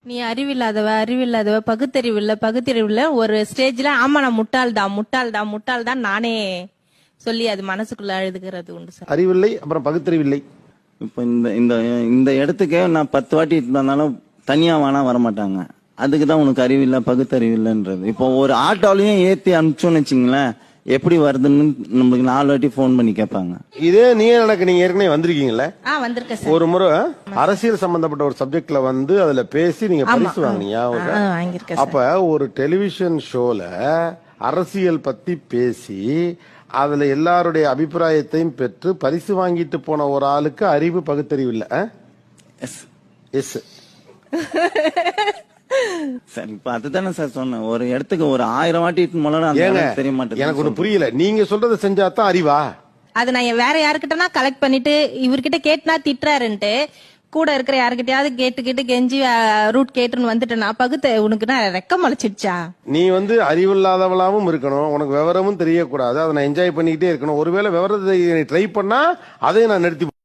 நீ அறிவில்லாதவ பகுத்தறிவில்ல ஒரு ஸ்டேஜ்ல ஆமா நான் முட்டாள் தான் நானே சொல்லி அது மனசுக்குள்ள அழுதுகிறது உண்டு சார். அறிவில்லை, அப்புறம் பகுத்தறிவில்லை. இப்ப இந்த இந்த இந்த இடத்துக்கே நான் 10 வாட்டி இருந்தாலும் தனியா வேணா வரமாட்டாங்க. அதுக்குதான் உனக்கு அறிவில்லை பகுத்தறிவில்லைன்றது. இப்போ ஒரு ஆட்டோலையும் ஏத்தி அனுப்பிச்சோன்னு வச்சுங்களேன், எப்படி வருதுன்னு நம்மளுக்கு 4 வாட்டி போன் பண்ணி கேட்பாங்க. இதே நீயே எனக்கு நீங்க ஏற்கனவே வந்திருக்கீங்கல்ல? வந்திருக்கேன் சார். ஒரு முறை அரசியல் சம்பந்தப்பட்ட ஒரு சப்ஜெக்ட்ல வந்து அதுல பேசி நீங்க பரிசு வாங்குனீங்க. வாங்கியிருக்கேன் சார். அப்ப ஒரு டெலிவிஷன் ஷோல அரசியல் பத்தி பேசி அதுல எல்லாருடைய அபிப்பிராயத்தையும் பெற்று பரிசு வாங்கிட்டு போன ஒரு ஆளுக்கு அறிவு பகுத்தறிவு இல்ல. எஸ் சார், இப்ப அதுதானே சார் சொன்னேன். ஒரு இடத்துக்கு ஒரு 1000 வாட்டி தெரிய மாட்டேன். எனக்கு ஒண்ணு புரியல. நீங்க சொல்றதை செஞ்சாதான் அறிவா? அது நான் வேற யாருக்கிட்டனா கலெக்ட் பண்ணிட்டு இவர்கிட்ட கேட்டுனா திட்டுறாருன்ட்டு கூட இருக்கிற யாருக்கிட்டயாவது கேட்டு கெஞ்சி ரூட் கேட்டுன்னு வந்துட்டேன்னா உனக்குன்னா ரெக்கம் முளைச்சிடுச்சா? நீ வந்து அறிவில்லாதவளாவும் இருக்கணும், உனக்கு விவரமும் தெரியக்கூடாது, அதை நான் என்ஜாய் பண்ணிக்கிட்டே இருக்கணும். ஒருவேளை விவரத்தை ட்ரை பண்ணா அதை நான் நிறுத்தி